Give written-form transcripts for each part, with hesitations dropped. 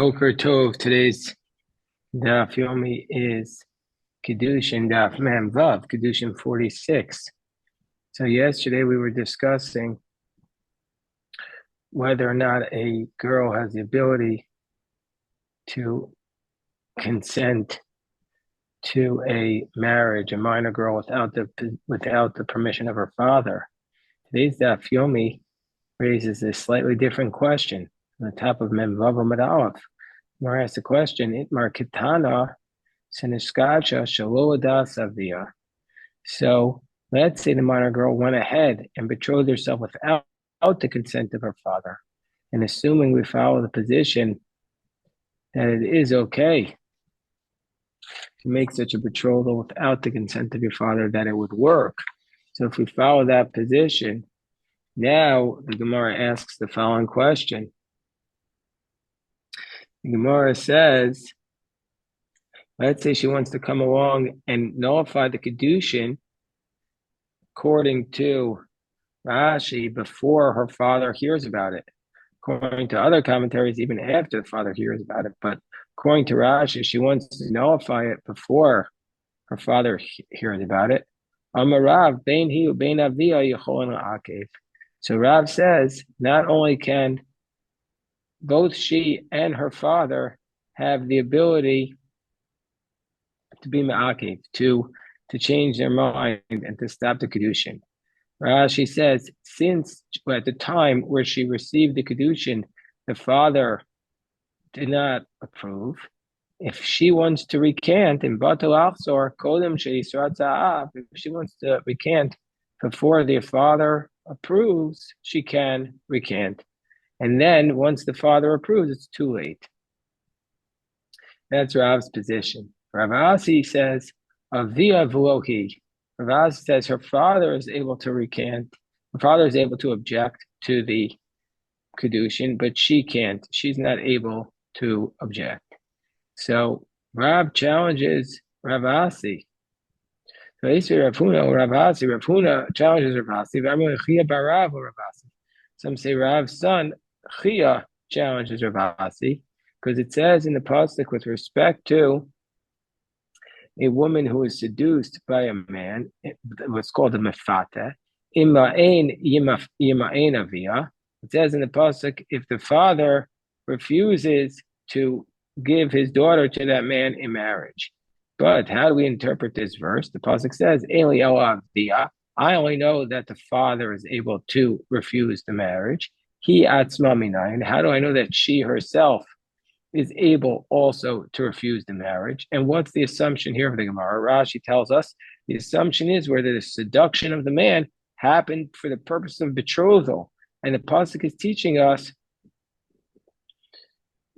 Boker Tov. Today's daf yomi is Kiddushin daf Mem Vav, Kiddushin 46. So yesterday we were discussing whether or not a girl has the ability to consent to a marriage, a minor girl, without the permission of her father. Today's daf yomi raises a slightly different question. On the top of Mem Vav Amud Aleph, Mar asks the question: Itmar Kitana Sinishkacha Shaloda Savia. So let's say the minor girl went ahead and betrothed herself without the consent of her father. And assuming we follow the position that it is okay to make such a betrothal without the consent of your father, that it would work. So if we follow that position, now the Gemara asks the following question. The Gemara says, let's say she wants to come along and nullify the Kiddushin according to Rashi before her father hears about it. According to other commentaries, even after the father hears about it. But according to Rashi, she wants to nullify it before her father hears about it. Amarav, bein hi bein avia yecholin la'akev. So Rav says not only can both she and her father have the ability to be ma'akev, to change their mind and to stop the Kiddushin. Rashi says, since at the time where she received the Kiddushin, the father did not approve, if she wants to recant in Batal Achzor, Kodem Sheisrat Za'av, if she wants to recant before the father approves, she can recant. And then once the father approves, it's too late. That's Rav's position. Rav Asi says, Avia V'lohi. Rav Asi says her father is able to recant. Her father is able to object to the Kiddushin, but she can't. She's not able to object. So Rav challenges Rav Asi. So Rav Huna or Rav Asi. Rav Huna challenges Rav Asi. Some say Rav's son Chia challenges Rav Asi because it says in the pasuk with respect to a woman who is seduced by a man, what's called a mefata, ima'ain yima'ain avia. It says in the pasuk, if the father refuses to give his daughter to that man in marriage. But how do we interpret this verse? The pasuk says, Eli avia. I only know that the father is able to refuse the marriage. He atzma minayin. How do I know that she herself is able also to refuse the marriage? And what's the assumption here of the Gemara? Rashi tells us the assumption is where the seduction of the man happened for the purpose of betrothal. And the pasuk is teaching us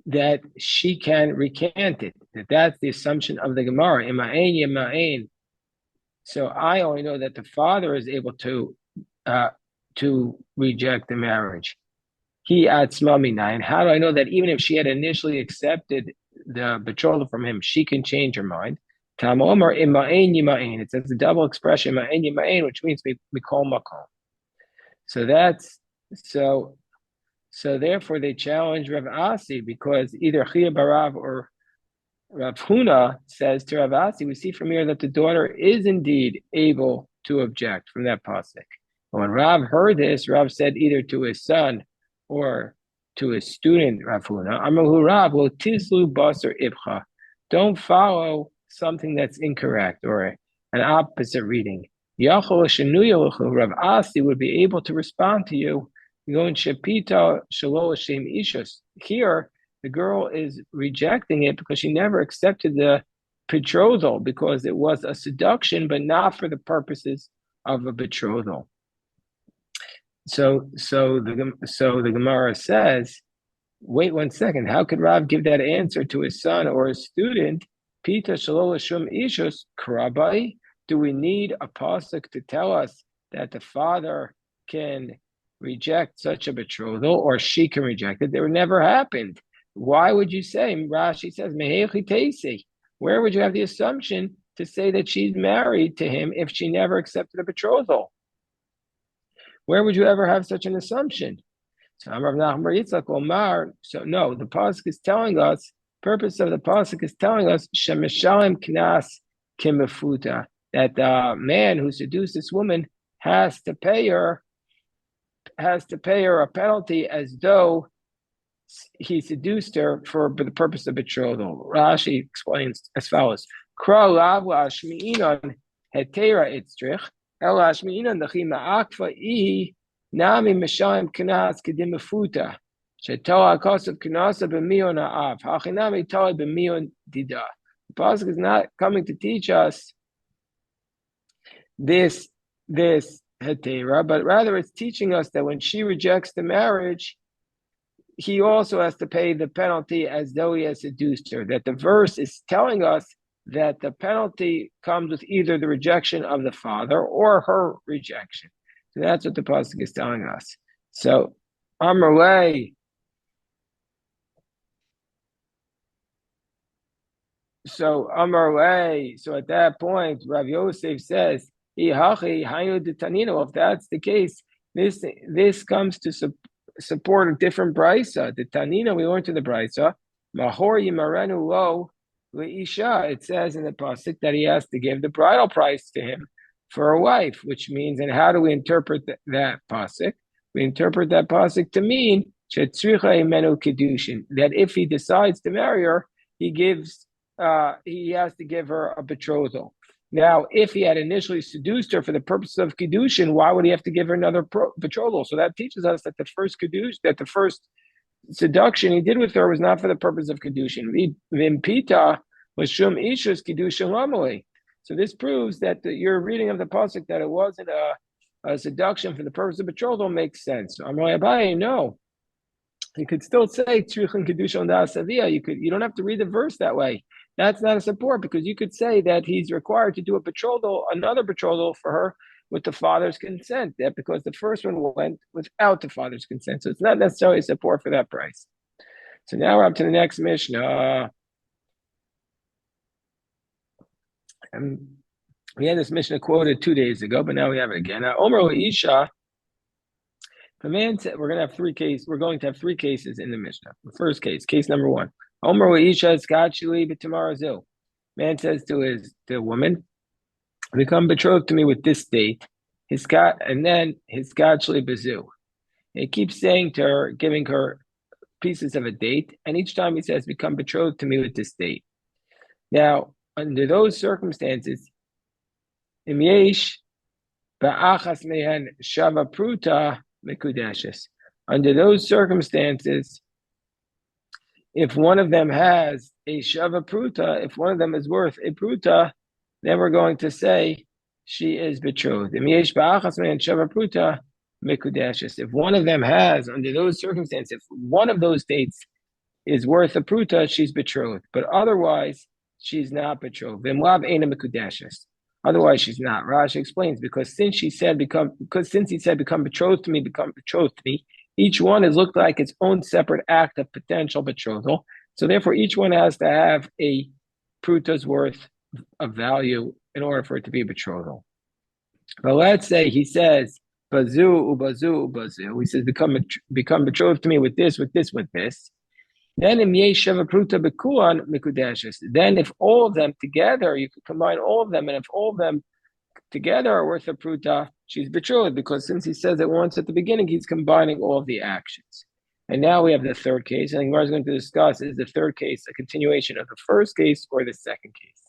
that she can recant it. That's the assumption of the Gemara. Ima'ain yema'ain. So I only know that the father is able to reject the marriage. He atzma minayin. How do I know that even if she had initially accepted the betrothal from him, she can change her mind? Tam Omer ima'ain yima'ain. It says the double expression ima'ain yima'ain, which means mikol makom. So that's so. So therefore, they challenge Rav Asi because either Chia Barav or Rav Huna says to Rav Asi, we see from here that the daughter is indeed able to object from that pasuk. When Rav heard this, Rav said either to his son or to his student Rav Huna, Amahu Rav, lo tislu basar ibcha. Don't follow something that's incorrect or an opposite reading. Yachol shenuya Rav Asi would be able to respond to you. Going shapita shelo shem ishus. Here, the girl is rejecting it because she never accepted the betrothal because it was a seduction, but not for the purposes of a betrothal. So the Gemara says, wait 1 second. How could Rav give that answer to his son or his student? Pita shelo shem ishus karabai. Do we need a pasuk to tell us that the father can reject such a betrothal, or she can reject it? It never happened. Why would you say, Rashi says, Mehechi Teisi? Where would you have the assumption to say that she's married to him if she never accepted a betrothal? Where would you ever have such an assumption? So Amar Nachman Bar Yitzchak Omar. So no, the pasuk is telling us. Purpose of the pasuk is telling us Shemishalim Knas Kimefuta, that the man who seduced this woman has to pay her a penalty as though he seduced her for the purpose of betrothal. Rashi explains as follows: Kra lav lashmi'inon hetera itzrich el lashmi'inon dachi ma'akfa ihi nami mishayim knas kedimafuta shetoa kosav knasa b'mion ha'av hachinami toa b'mion dida. The pasuk is not coming to teach us this hetera, but rather it's teaching us that when she rejects the marriage, he also has to pay the penalty as though he has seduced her. That the verse is telling us that the penalty comes with either the rejection of the father or her rejection. So that's what the pasuk is telling us. So Amarle. So at that point, Rav Yosef says, if that's the case, this comes to support a different brisa. The Tanina, we learned to the brisa, Mahor Yimarenu Lo Leisha. It says in the pasuk that he has to give the bridal price to him for a wife, which means, and how do we interpret that pasuk? We interpret that pasuk to mean Kiddushin, that if he decides to marry her, he has to give her a betrothal. Now, if he had initially seduced her for the purpose of Kiddushin, why would he have to give her another betrothal? So that teaches us that the first seduction he did with her was not for the purpose of Kiddushin. Vimpita was shum ishus Kiddushin lamali. So this proves that your reading of the pasuk that it wasn't a seduction for the purpose of betrothal makes sense. I'm like, Abaye, no. You could still say Tzrichin Kiddushin Da'asavia. You don't have to read the verse that way. That's not a support, because you could say that he's required to do another betrothal for her with the father's consent. That because the first one went without the father's consent, so it's not necessarily a support for that price. So now we're up to the next Mishnah. We had this Mishnah quoted 2 days ago, but now we have it again. Omer Isha. The man said we're going to have three cases. We're going to have three cases in the Mishnah. The first case number one. Omer Isha Skachuli b'Tamarazil. Man says to the woman, become betrothed to me with this date. And then his Skachuli b'Zu. He keeps saying to her, giving her pieces of a date, and each time he says, become betrothed to me with this date. Now, under those circumstances, im yesh ba'achas mehen shava pruta mekudeshes. Under those circumstances, if one of them has a shava pruta, if one of them is worth a pruta, then we're going to say she is betrothed. Im yesh ba'achas mehen shava pruta mekudeshes. If one of them has, under those circumstances, if one of those dates is worth a pruta, she's betrothed. But otherwise, she's not betrothed. V'mlav eina mekudeshes. Otherwise, she's not. Rashi explains, because since he said become betrothed to me, each one has looked like its own separate act of potential betrothal. So therefore, each one has to have a pruta's worth of value in order for it to be a betrothal. But let's say he says, bazu, ubazu, ubazu. He says, become betrothed to me with this, with this, with this. Then in Yeshiva Pruta Bekuan Mikudeshes. Then if all of them together, you could combine all of them, and if all of them together are worth a Pruta, she's betrothed, because since he says it once at the beginning, he's combining all of the actions. And now we have the third case, and Gemara is going to discuss, is the third case a continuation of the first case or the second case?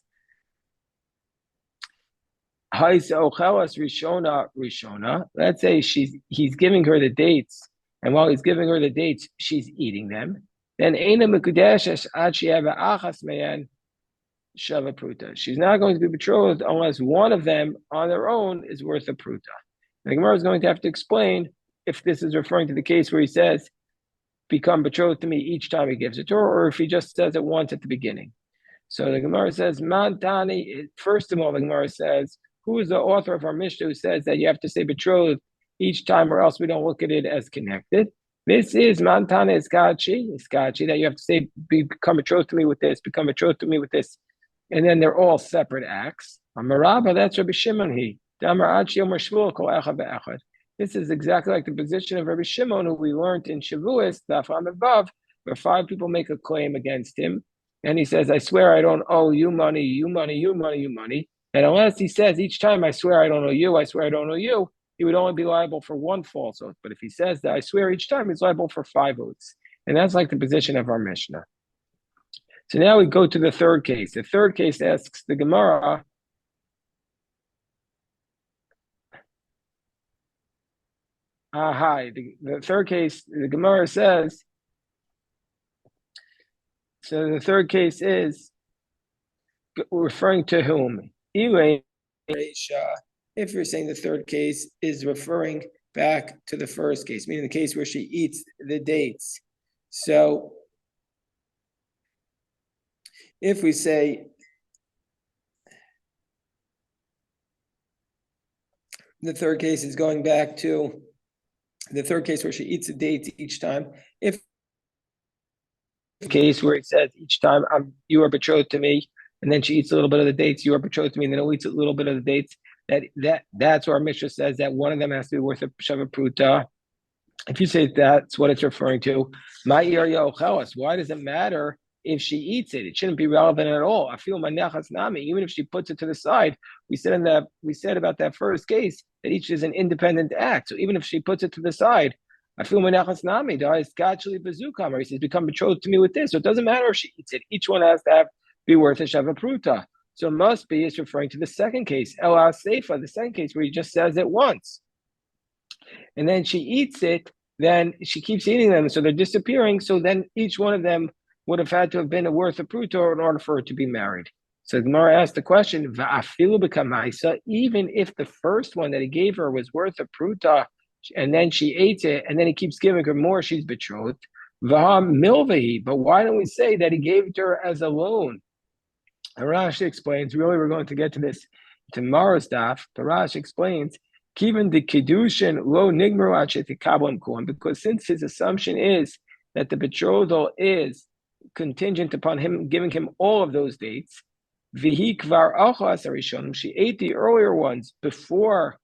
Rishona. Let's say he's giving her the dates, and while he's giving her the dates, she's eating them. Then Eina Mekudeshes ad she'eva achas meyan shava pruta. She's not going to be betrothed unless one of them on their own is worth a pruta. The Gemara is going to have to explain if this is referring to the case where he says, become betrothed to me each time he gives it to her, or if he just says it once at the beginning. So the Gemara says, Mantani, first of all, the Gemara says, who is the author of our Mishnah who says that you have to say betrothed each time, or else we don't look at it as connected? This is Mantana Iskachi, that you have to say, become betrothed to me with this, become betrothed to me with this. And then they're all separate acts. Amarabba, that's Rabbi Shimon. This is exactly like the position of Rabbi Shimon, who we learned in Shavuos, Daf Amud, where 5 people make a claim against him, and he says, "I swear I don't owe you money, you money, you money, you money." And unless he says each time, "I swear I don't owe you, I swear I don't owe you," he would only be liable for one false oath. But if he says that, "I swear," each time, he's liable for 5 oaths, and that's like the position of our Mishnah. So now we go to the third case. The third case asks the Gemara. Hi. The third case, the Gemara says, so the third case is referring to whom? If you're saying the third case is referring back to the first case, meaning the case where she eats the dates. So if we say the third case is going back to the third case where she eats the dates each time, if the case where it says each time you are betrothed to me, and then she eats a little bit of the dates, you are betrothed to me, and then it eats a little bit of the dates, that's where our Mishnah says that one of them has to be worth a shava pruta. If you say that's what it's referring to, my why does it matter if she eats it? It shouldn't be relevant at all. I feel manachas nami, even if she puts it to the side. We said about that first case that each is an independent act. So even if she puts it to the side, I feel manachas nami. He says, become betrothed to me with this. So it doesn't matter if she eats it. Each one has to be worth a shava pruta. So it must be it's referring to the second case, El Seifa, the second case where he just says it once. And then she eats it, then she keeps eating them, so they're disappearing. So then each one of them would have had to have been a worth of pruta in order for her to be married. So Gemara asked the question, Va'afilu b'kamaisa, even if the first one that he gave her was worth a pruta, and then she ate it, and then he keeps giving her more, she's betrothed. V'ha milvahi, but why don't we say that he gave it to her as a loan? Rashi explains, really we're going to get to this tomorrow's daf, but Rashi explains, Kiven the Kiddushin lo nigmaru kablam kuan, because since his assumption is that the betrothal is contingent upon him giving him all of those dates, vihi kvar achas arishonim, she ate the earlier ones before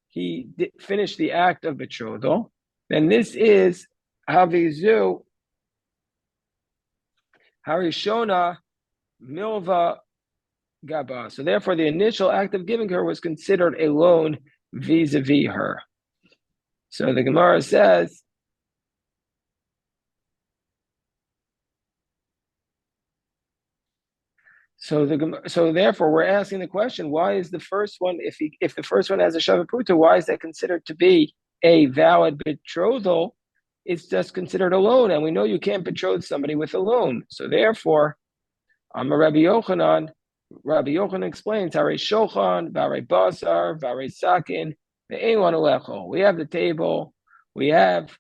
he finished the act of betrothal, then this is havizu harishona milva gaba. So therefore, the initial act of giving her was considered a loan vis-a-vis her. So the Gemara says, so therefore we're asking the question, why is the first one, if the first one has a shava pruta, why is that considered to be a valid betrothal? It's just considered a loan, and we know you can't betroth somebody with a loan. So therefore, Rabbi Yochanan explains, Hare Shochan, Vare Basar, Vare Sakin, we have the table, we have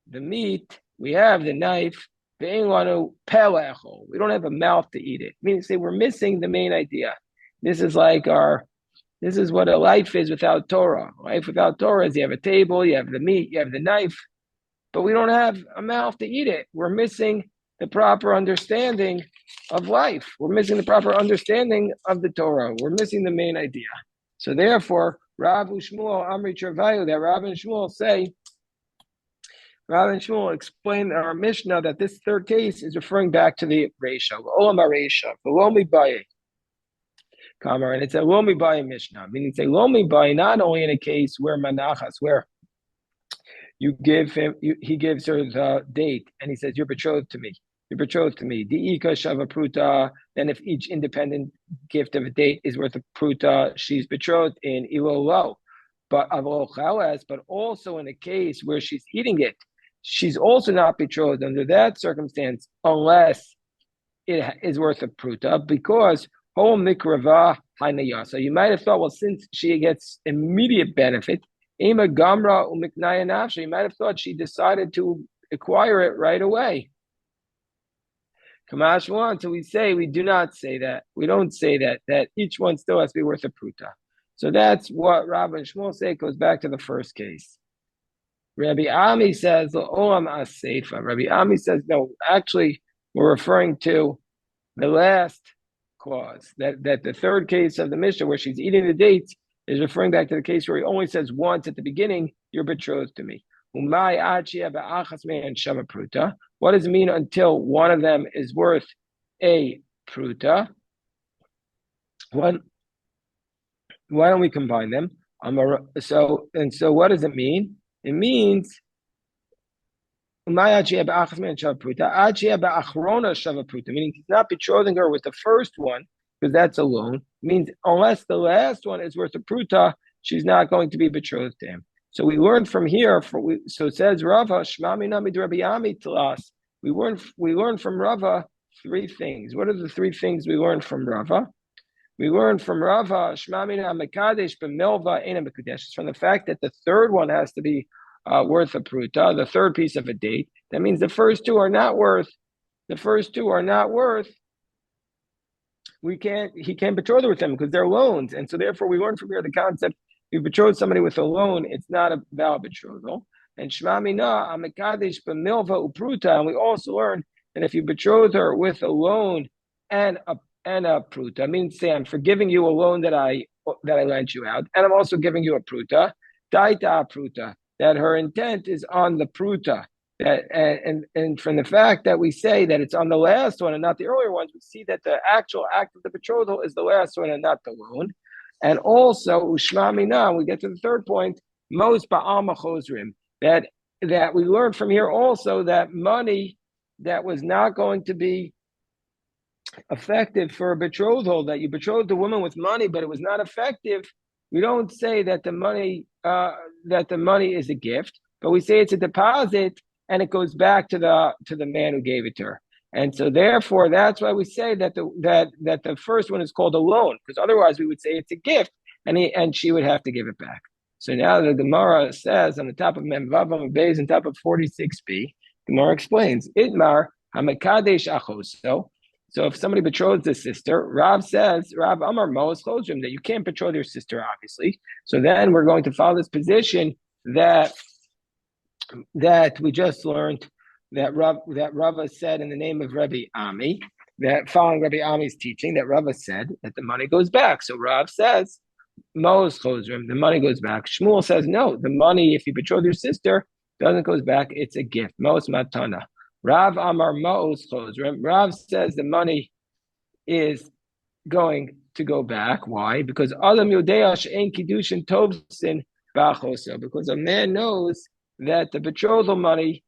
the meat, we have the knife, we don't have a mouth to eat it. Meaning, say we're missing the main idea. This is what a life is without Torah. Life without Torah is you have a table, you have the meat, you have the knife, but we don't have a mouth to eat it. We're missing the proper understanding of life. We're missing the proper understanding of the Torah. We're missing the main idea. So therefore, Rav Shmuel Amri Travayu, that Rav and Shmuel explain our Mishnah that this third case is referring back to the Reisha, Olam HaReisha, Lomi Baye, and it's a Lomi Baye Mishnah, meaning it's a Lomi Baye not only in a case where Manachas, where he gives her the date, and he says, you're betrothed to me. You're betrothed to me. Di'ika shava pruta. Then if each independent gift of a date is worth a pruta, she's betrothed in ilolo. But also in a case where she's eating it, she's also not betrothed under that circumstance unless it is worth a pruta, because whole mikrava hanaya. So you might have thought, well, since she gets immediate benefit, Ima Gamra Umiknaya Nafsha, you might have thought she decided to acquire it right away. Kamash one, so we do not say that. We don't say that each one still has to be worth a pruta. So that's what Rav and Shmuel say. It goes back to the first case. Rabbi Ami says, Olam Aseifa. Rabbi Ami says, no, actually, we're referring to the last clause, that the third case of the Mishnah where she's eating the dates, is referring back to the case where he only says once at the beginning, you're betrothed to me. What does it mean until one of them is worth a pruta? Why don't we combine them? So what does it mean? It means meaning he's not betrothing her with the first one, because that's a loan. It means unless the last one is worth a pruta, she's not going to be betrothed to him. So we learn from here, so it says Rava, Shmami Nami Rabbi Ami Talas. We learn from Rava three things. What are the three things we learned from Rava? We learned from Rava, Shmamina Mekadesh B'Milva Eina Mekadesh, from the fact that the third one has to be worth a pruta, the third piece of a date. That means the first two are not worth. He can't betroth her with them because they're loans. And so therefore we learn from here the concept, if you betroth somebody with a loan, it's not a valid betrothal. And Shmamina Amekadesh B'Milva Upruta, and we also learn that if you betroth her with a loan and a pruta, means say I'm forgiving you a loan that I lent you out, and I'm also giving you a pruta, daita pruta, that her intent is on the pruta. That and from the fact that we say that it's on the last one and not the earlier ones, we see that the actual act of the betrothal is the last one and not the loan. And also ushmamina, we get to the third point, most ba'al machozrim, that we learn from here also that money that was not going to be effective for a betrothal, that you betrothed a woman with money, but it was not effective. We don't say that the money is a gift, but we say it's a deposit and it goes back to the man who gave it to her. And so therefore, that's why we say that the first one is called a loan, because otherwise we would say it's a gift, and she would have to give it back. So now the Gemara says on the top of Mem Vav Amud Beis, on top of 46b, Gemara explains Itmar Hamakadesh Achoso. So if somebody betroths a sister, Rav Amar Moos Chozrim, that you can't betroth your sister, obviously. So then we're going to follow this position that we just learned that Rava said in the name of Rabbi Ami, that following Rabbi Ami's teaching, that Rava said that the money goes back. So Rav says, Moos Chozrim, the money goes back. Shmuel says, no, the money, if you betroth your sister, doesn't go back, it's a gift. Moos Matana. Rav Amar Moos Chozrim. Rav says the money is going to go back. Why? Because Adam Yodeash Ein Kiddushin Tovsin Bachoso. Because a man knows that the betrothal money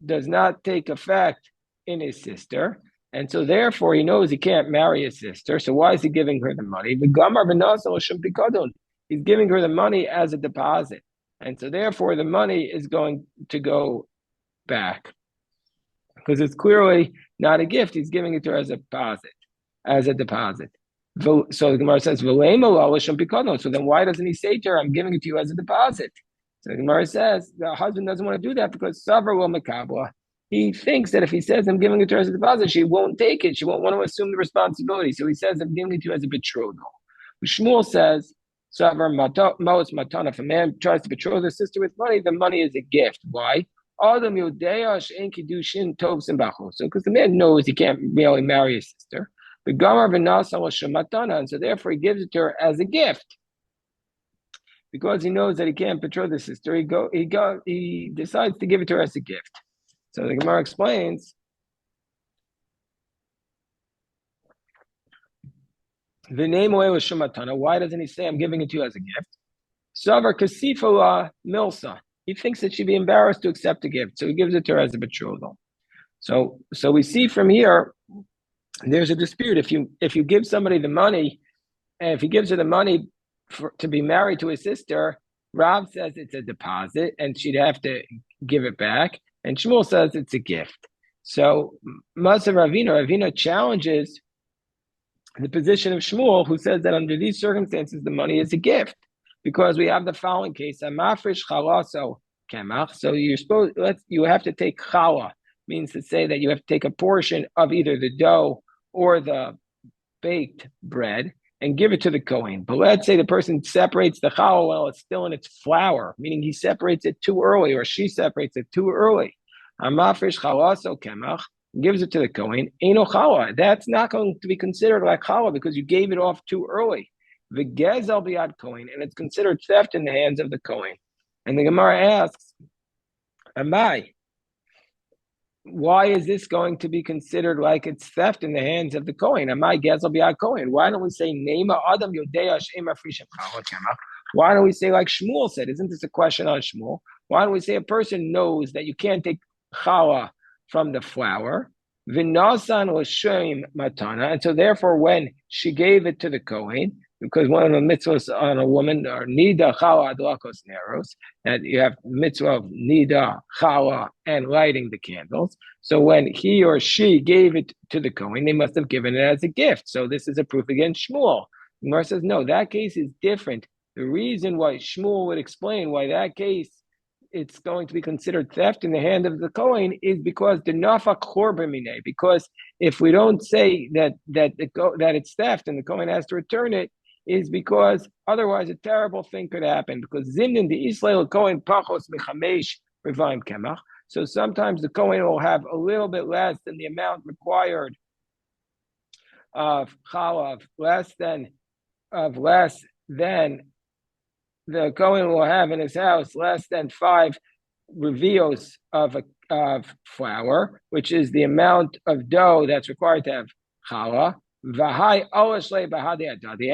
does not take effect in his sister, and so therefore he knows he can't marry his sister. So why is he giving her the money? He's giving her the money as a deposit, and so therefore the money is going to go back, because it's clearly not a gift. He's giving it to her as a deposit. So the Gemara says, so then why doesn't he say to her, I'm giving it to you as a deposit? So the Gemara says, the husband doesn't want to do that because Savar will makabla. He thinks that if he says, I'm giving it to her as a deposit, she won't take it. She won't want to assume the responsibility. So he says, I'm giving it to you as a betrothal. Shmuel says, Savar Maos Matana, if a man tries to betroth his sister with money, the money is a gift. Why? Adam Yodeash Ein Kiddushin Tovsin Bachoso. So because the man knows he can't really marry his sister. The Gamar V'Nasa Shematana, and so therefore he gives it to her as a gift. Because he knows that he can't betroth his sister, he decides to give it to her as a gift. So the Gemara explains, the name was Shematana. Why doesn't he say, I'm giving it to you as a gift? Savar Kasifala Milsa. He thinks that she'd be embarrassed to accept a gift, so he gives it to her as a betrothal. So we see from here, there's a dispute. If you give somebody the money, and if he gives her the money to be married to his sister, Rav says it's a deposit and she'd have to give it back, and Shmuel says it's a gift. So Masa Ravina challenges the position of Shmuel, who says that under these circumstances the money is a gift, because we have the following case: Amafresh chalaso kemach. So you have to take chala, means to say that you have to take a portion of either the dough or the baked bread and give it to the Kohen. But let's say the person separates the challah while it's still in its flour, meaning he separates it too early or she separates it too early. Amafresh chalaso kemach, gives it to the Kohen. Eino challah. That's not going to be considered like challah because you gave it off too early. V'gezel biyad kohen, and it's considered theft in the hands of the kohen. And the Gemara asks, Amai, why is this going to be considered like it's theft in the hands of the Kohen? Amai gezel biyad kohen. Why don't we say Nema Adam Yodea Shema Frishim Chala Kema? Why don't we say like Shmuel said? Isn't this a question on Shmuel? Why don't we say a person knows that you can't take challah from the flour? V'nasan l'shem matana, and so therefore, when she gave it to the Kohen, because one of the mitzvahs on a woman are nida challah adlakos neros, that you have mitzvah of nida challah and lighting the candles. So when he or she gave it to the Kohen, they must have given it as a gift. So this is a proof against Shmuel. Gemara says no, that case is different. The reason why Shmuel would explain why that case it's going to be considered theft in the hand of the Kohen is because the nafak chorbamine. Because if we don't say that it's theft and the Kohen has to return it, is because otherwise a terrible thing could happen. Because zimnin the Israel Kohen pachos mechamesh revaim kemach. So sometimes the Kohen will have a little bit less than the amount required of chalav, less than the Kohen will have in his house less than 5 revios of flour, which is the amount of dough that's required to have challah. And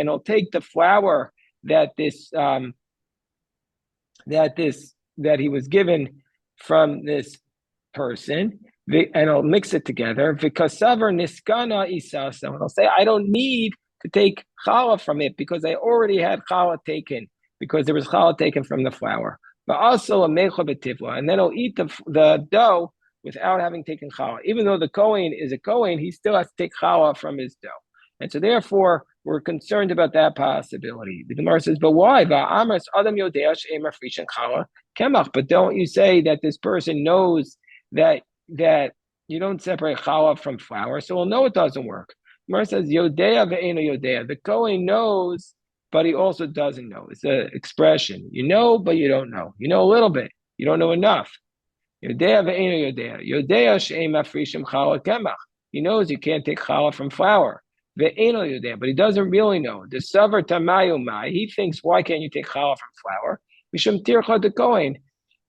he'll take the flour that he was given from this person, and he'll mix it together. V'kasaver niskana isasa. And he'll say, I don't need to take challah from it because I already had challah taken, because there was challah taken from the flour. But also a mecha betivla, and then he'll eat the dough without having taken challah. Even though the Kohen is a Kohen, he still has to take challah from his dough. And so therefore, we're concerned about that possibility. The Gemara says, but why? But don't you say that this person knows that you don't separate challah from flour, so we'll know it doesn't work. The Gemara says, Yodea ve'eno Yodea. The Kohen knows, but he also doesn't know. It's an expression. You know, but you don't know. You know a little bit. You don't know enough. Yodea ve'eno Yodea. Yodea she'em mafrishim challah kemach. He knows you can't take challah from flour. Ve'eno Yodea, but he doesn't really know. The savar tamayu mai. He thinks, why can't you take challah from flour? Mishum tircha the Kohen.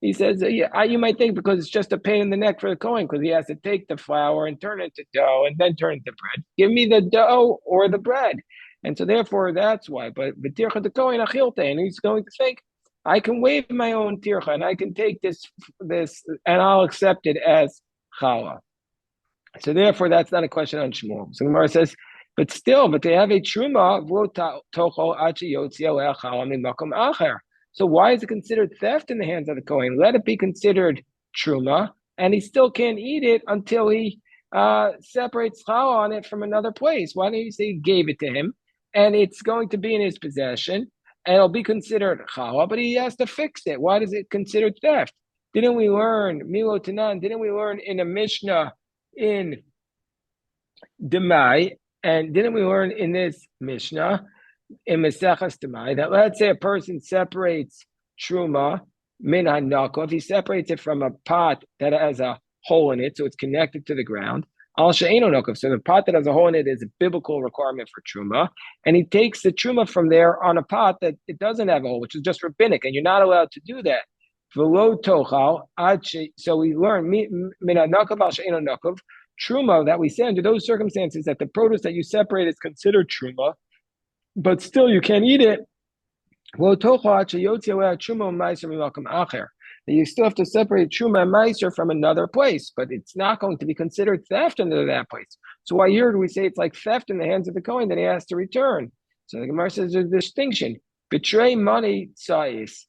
He says, you might think because it's just a pain in the neck for the Kohen, because he has to take the flour and turn it into dough and then turn it into bread. Give me the dough or the bread. And so therefore, that's why. But tircha the Kohen achilte, and he's going to think, I can waive my own tircha, and I can take this, and I'll accept it as challah. So therefore, that's not a question on Shmuel. So Gemara says, but they have a truma. So why is it considered theft in the hands of the Kohen? Let it be considered truma, and he still can't eat it until he separates challah on it from another place. Why don't you say he gave it to him, and it's going to be in his possession, and it'll be considered challah, but he has to fix it. Why is it considered theft? Didn't we learn, Milo Tanan, didn't we learn in a Mishnah in Demai, and didn't we learn in this Mishnah in Mesechas Demai that let's say a person separates truma min hanako, if he separates it from a pot that has a hole in it, so it's connected to the ground, al she'eno nokov, so the pot that has a hole in it is a biblical requirement for truma, and he takes the truma from there on a pot that it doesn't have a hole, which is just rabbinic, and you're not allowed to do that. V'lo tochal, so we learn min hanakov al she'eno nokov, truma that we say under those circumstances that the produce that you separate is considered truma, but still you can't eat it. You still have to separate truma and meiser from another place, but it's not going to be considered theft under that place. So why here do we say it's like theft in the hands of the Kohen that he has to return? So the Gemara says there's a distinction. Betray money size.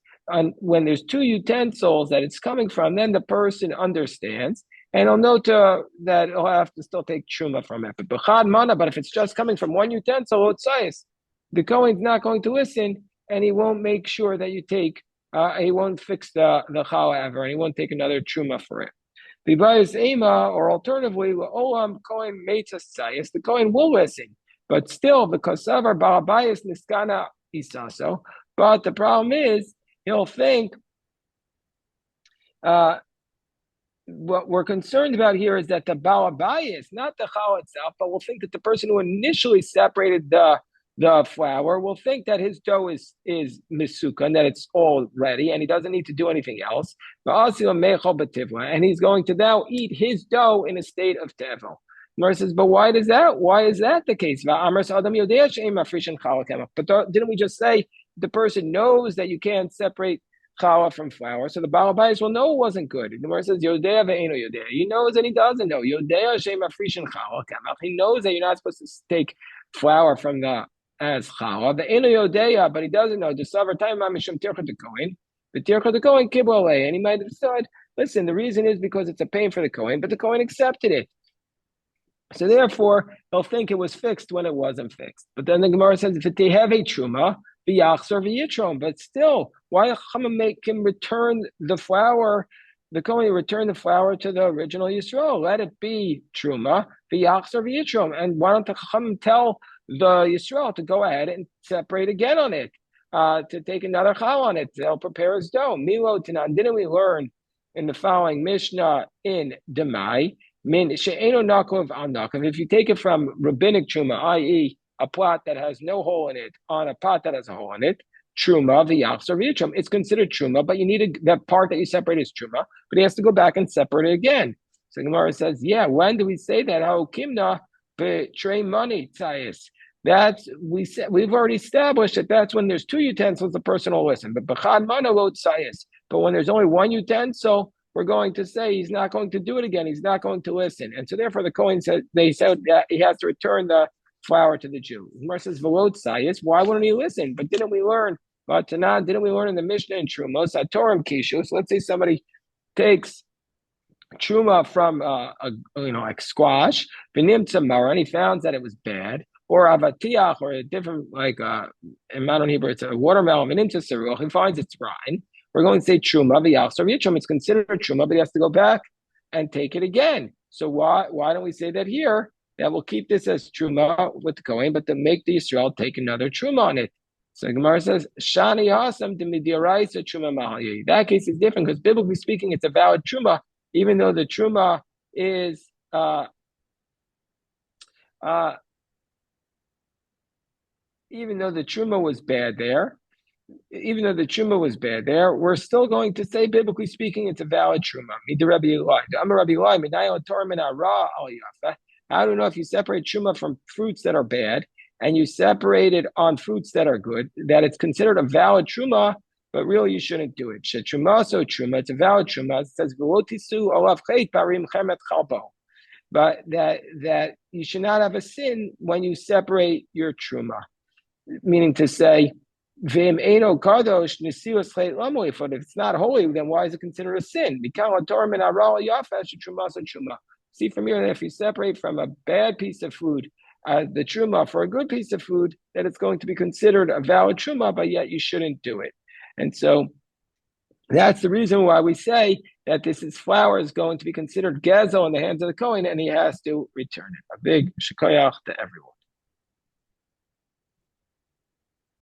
When there's 2 utensils that it's coming from, then the person understands, and he'll know that he'll have to still take truma from it. But if it's just coming from 1 utensil, the Kohen's not going to listen, and he won't make sure that you take, he won't fix the challah ever, and he won't take another truma for it. Or alternatively, Olam Kohen Meitzas, the Kohen will listen, but still, because of our Balabayas Niskana Isaso, but the problem is, he'll think, what we're concerned about here is that the Balabayas, not the challah itself, but we'll think that the person who initially separated the the flour will think that his dough is misuka, and that it's all ready, and he doesn't need to do anything else. And he's going to now eat his dough in a state of tevel. Gemara says, but why is that? Why is that the case? But didn't we just say the person knows that you can't separate challah from flour? So the Baal Bayis will know it wasn't good. The Gemara says, Yodea ve'eno Yodea. He knows and he doesn't know. Yodea shema frishin challah kamach. He knows that you're not supposed to take flour from the as challah. The eno Yodea, but he doesn't know. Just over time, mishum tircha the kohen. The tircha the kohen kibbole, and he might have said, listen, the reason is because it's a pain for the kohen, but the kohen accepted it. So therefore, he'll think it was fixed when it wasn't fixed. But then the Gemara says, if they have a truma, v'yachzor v'yitrom. But still, why Chachamim make him return the flour? The Kohen return the flour to the original Yisrael. Let it be truma, v'yachzor v'yitrom. And why don't the Chachamim tell the Yisrael to go ahead and separate again on it, to take another chal on it? They'll prepare his dough. Milo Tanan. Didn't we learn in the following Mishnah in Demai? If you take it from rabbinic truma, i.e., a pot that has no hole in it, on a pot that has a hole in it, truma v'yachzor v'yitrom, it's considered truma, but you need that part that you separate is truma, but he has to go back and separate it again. So Gemara says, yeah, when do we say that? How kimna betray money tzayis? That's we've already established that that's when there's two utensils, the person will listen. But b'chad mana lo tzayis. But when there's only one utensil, we're going to say he's not going to do it again. He's not going to listen. And so therefore the Kohen said, they said that he has to return the flour to the Jew. Gemara says, V'lo tzayis, why wouldn't he listen? But didn't we learn in the Mishnah in Trumos, Atorim Kishu? So let's say somebody takes truma from like squash, v'nimtza mara, and he found that it was bad, or avatiach, or a different in modern Hebrew it's a watermelon, v'nimtza seruch, he finds it's rotten. We're going to say truma v'yachzor v'yitrom. It's considered truma, but he has to go back and take it again. So why don't we say that here? That we'll keep this as truma with the Kohen, but to make the Yisrael take another truma on it. So Gemara says, Shani Hasam de Midiaraisa truma mahayi. That case is different because biblically speaking, it's a valid truma, even though the truma is even though the truma was bad there. Even though the truma was bad there, we're still going to say, biblically speaking, it's a valid truma. How do you know if you separate truma from fruits that are bad and you separate it on fruits that are good, that it's considered a valid truma, but really you shouldn't do it? Truma, so truma, it's a valid truma. It says, but that you should not have a sin when you separate your truma, meaning to say, if it's not holy, then why is it considered a sin? See from here that if you separate from a bad piece of food the truma for a good piece of food, that it's going to be considered a valid truma, but yet you shouldn't do it. And so that's the reason why we say that flour is going to be considered gezel in the hands of the Kohen, and he has to return it. A big shikoyach to everyone.